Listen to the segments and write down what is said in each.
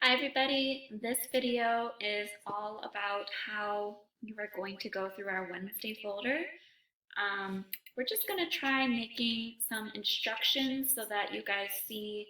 Hi everybody, this video is all about how you are going to go through our Wednesday folder. We're just going to try making some instructions so that you guys see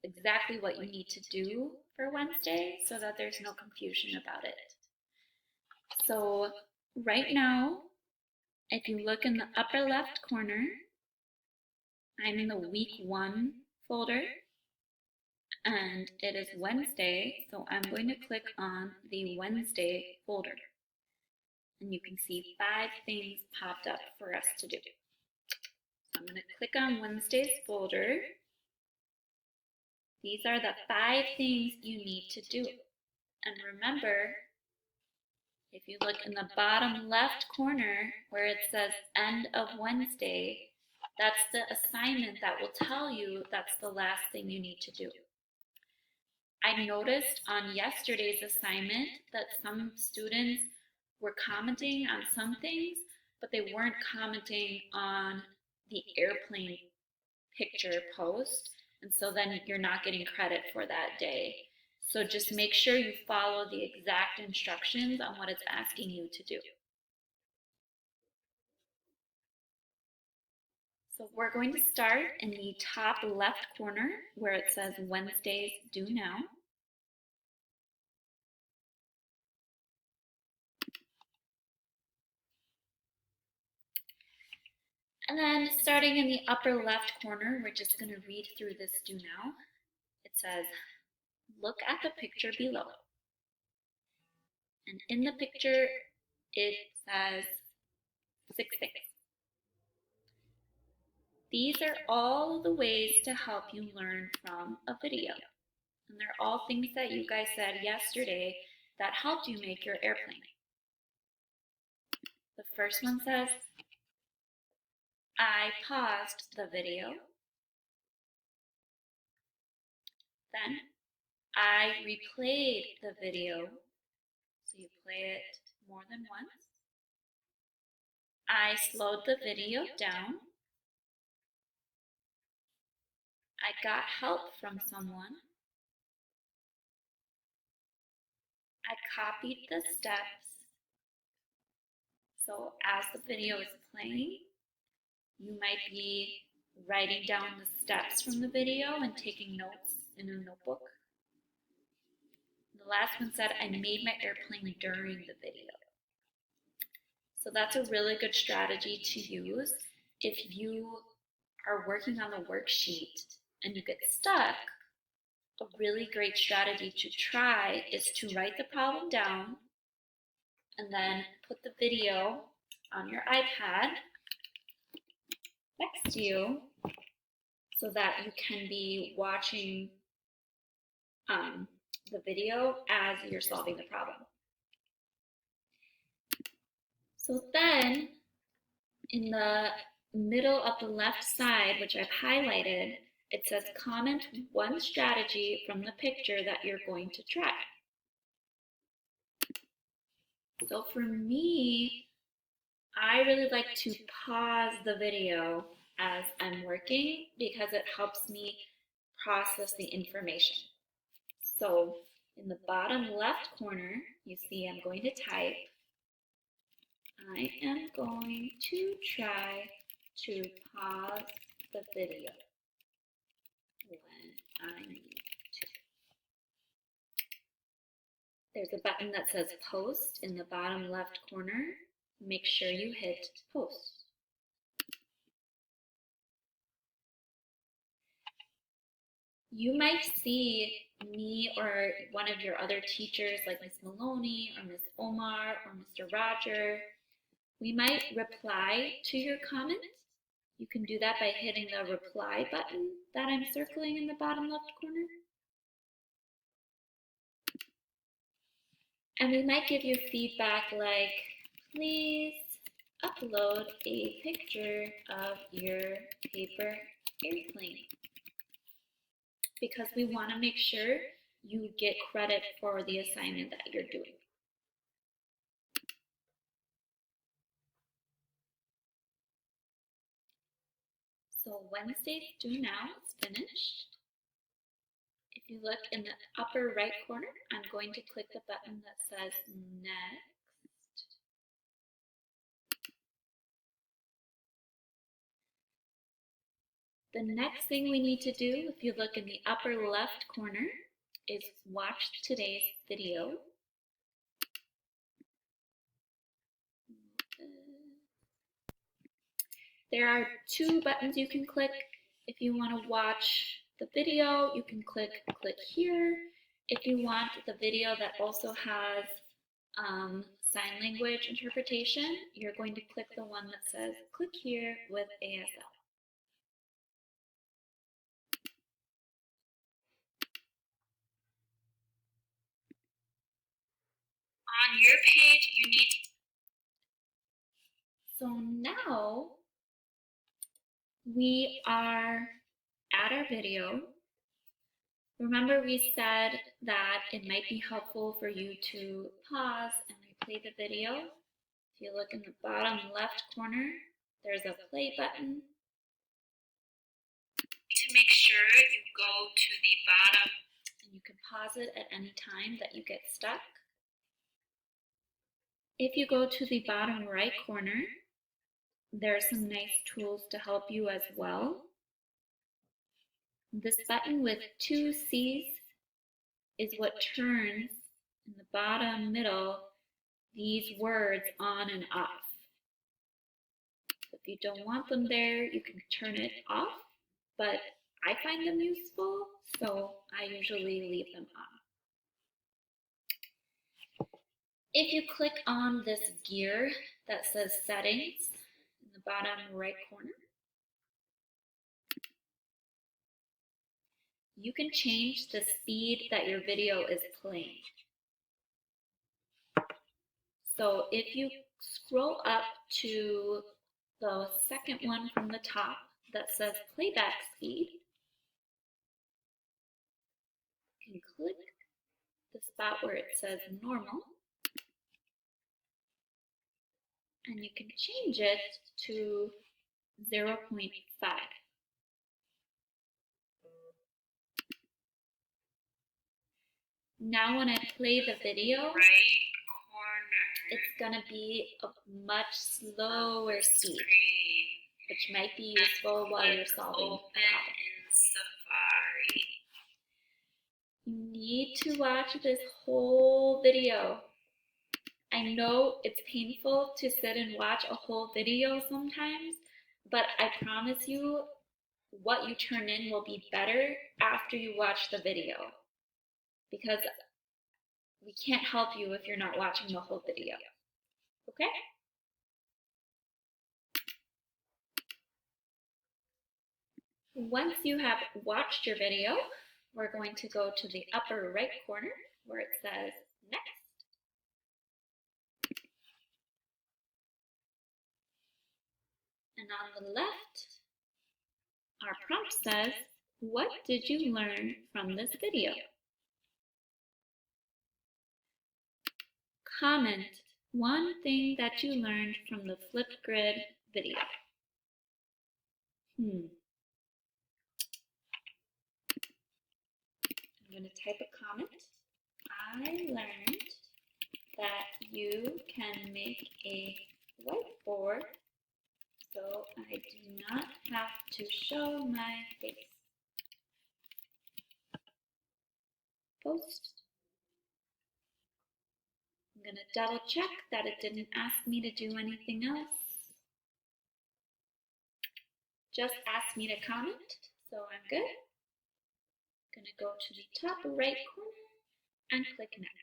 exactly what you need to do for Wednesday so that there's no confusion about it. So right now, if you look in the upper left corner, I'm in the week 1 folder. And it is Wednesday, so I'm going to click on the Wednesday folder. And you can see 5 things popped up for us to do. So I'm going to click on Wednesday's folder. These are the 5 things you need to do. And remember, if you look in the bottom left corner where it says end of Wednesday, that's the assignment that will tell you that's the last thing you need to do. I noticed on yesterday's assignment that some students were commenting on some things, but they weren't commenting on the airplane picture post, and so then you're not getting credit for that day. So just make sure you follow the exact instructions on what it's asking you to do. So we're going to start in the top left corner where it says Wednesdays Due Now. And then starting in the upper left corner, we're just going to read through this do now. It says, look at the picture below. And in the picture, it says 6 things. These are all the ways to help you learn from a video. And they're all things that you guys said yesterday that helped you make your airplane. The first one says, I paused the video. Then I replayed the video. So you play it more than once. I slowed the video down. I got help from someone. I copied the steps. So as the video is playing, you might be writing down the steps from the video and taking notes in a notebook. The last one said, I made my airplane during the video. So that's a really good strategy to use if you are working on the worksheet and you get stuck. A really great strategy to try is to write the problem down and then put the video on your iPad next to you so that you can be watching the video as you're solving the problem. So then in the middle of the left side, which I've highlighted, it says comment one strategy from the picture that you're going to try. So for me, I really like to pause the video as I'm working because it helps me process the information. So in the bottom left corner, you see I'm going to type. I am going to try to pause the video when I need to. There's a button that says post in the bottom left corner. Make sure you hit post. You might see me or one of your other teachers like Miss Maloney or Miss Omar or Mr. Roger. We might reply to your comment. You can do that by hitting the reply button that I'm circling in the bottom left corner. And we might give you feedback like, please upload a picture of your paper airplane. Because we want to make sure you get credit for the assignment that you're doing. So Wednesday's Due Now is finished. If If you look in the upper right corner, I'm going to click the button that says Next. The next thing we need to do, if you look in the upper left corner, is watch today's video. There are two buttons you can click. If you want to watch the video, you can click here. If you want the video that also has sign language interpretation, you're going to click the one that says click here with ASL. On your page, you need... So now we are at our video. Remember we said that it might be helpful for you to pause and replay the video. If you look in the bottom left corner, there's a play button. To make sure you go to the bottom, and you can pause it at any time that you get stuck. If you go to the bottom right corner, there are some nice tools to help you as well. This button with two C's is what turns in the bottom middle these words on and off. If you don't want them there, you can turn it off, but I find them useful, so I usually leave them on. If you click on this gear that says Settings in the bottom right corner, you can change the speed that your video is playing. So if you scroll up to the second one from the top that says playback speed, you can click the spot where it says normal, and you can change it to 0.5. Now when I play the video, right corner, it's gonna be a much slower speed, which might be useful while you're solving a problem. You need to watch this whole video. I know it's painful to sit and watch a whole video sometimes, but I promise you what you turn in will be better after you watch the video, because we can't help you if you're not watching the whole video. Okay? Once you have watched your video, we're going to go to the upper right corner where it says Next. And on the left, our prompt says, what did you learn from this video? Comment one thing that you learned from the Flipgrid video. I'm going to type a comment. I learned that you can make a whiteboard so I do not have to show my face. Post. I'm going to double check that it didn't ask me to do anything else. Just asked me to comment, so I'm good. I'm going to go to the top right corner and click Next.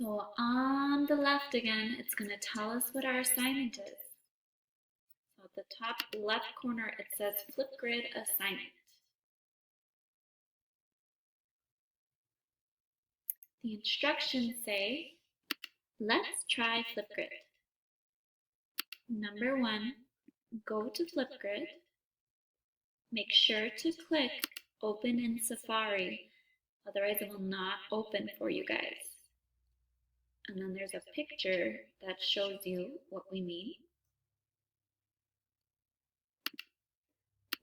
So on the left again, it's going to tell us what our assignment is. So at the top left corner, it says Flipgrid assignment. The instructions say, let's try Flipgrid. Number 1, go to Flipgrid. Make sure to click Open in Safari, otherwise it will not open for you guys. And then there's a picture that shows you what we mean.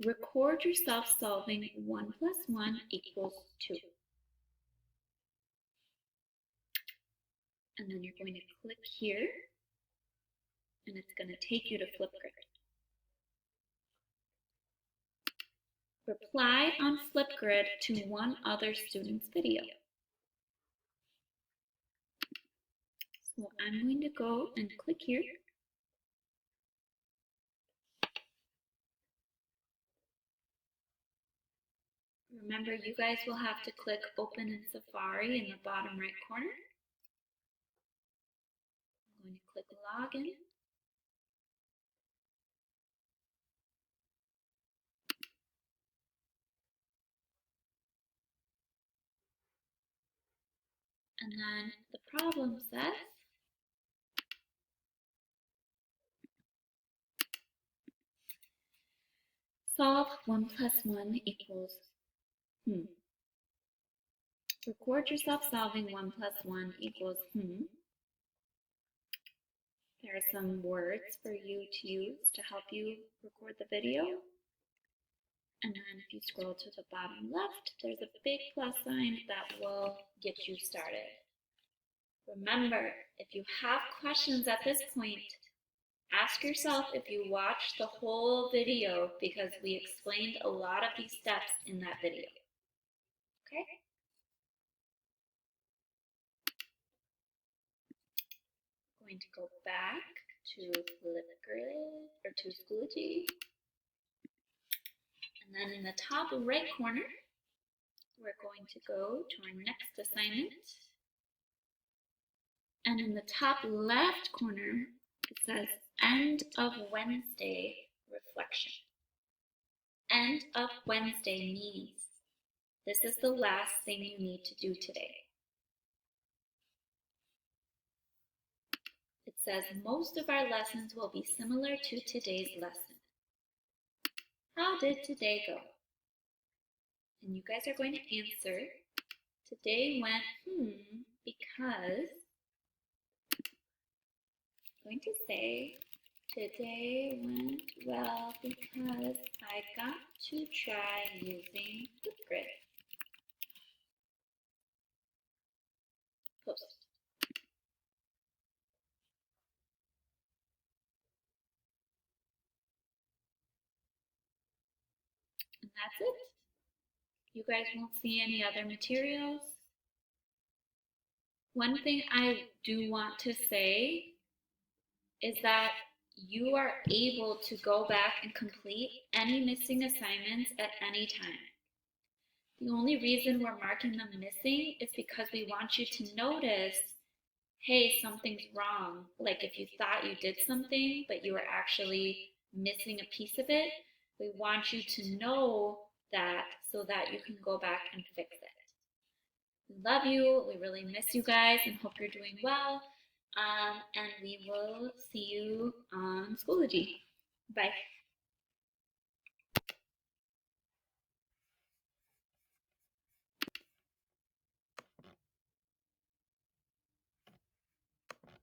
record yourself solving 1 plus 1 equals 2. And then you're going to click here, and it's going to take you to Flipgrid. Reply on Flipgrid to one other student's video. So I'm going to go and click here. Remember, you guys will have to click Open in Safari in the bottom right corner. I'm going to click Login. And then the problem says, solve 1 plus 1 equals, Record yourself solving 1 plus 1 equals, There are some words for you to use to help you record the video. And then if you scroll to the bottom left, there's a big plus sign that will get you started. Remember, if you have questions at this point, ask yourself if you watched the whole video because we explained a lot of these steps in that video. Okay? Going to go back to Flipgrid or to Schoology. And then in the top right corner, we're going to go to our next assignment. And in the top left corner, it says End of Wednesday Reflection. End of Wednesday means this is the last thing you need to do today. It says most of our lessons will be similar to today's lesson. How did today go? And you guys are going to answer, today went, because, I'm going to say, today went well because I got to try using Flipgrid. Post. And that's it. You guys won't see any other materials. One thing I do want to say is that you are able to go back and complete any missing assignments at any time. The only reason we're marking them missing is because we want you to notice, hey, something's wrong. Like if you thought you did something, but you were actually missing a piece of it, we want you to know that so that you can go back and fix it. We love you. We really miss you guys and hope you're doing well. And we will see you on Schoology. Bye.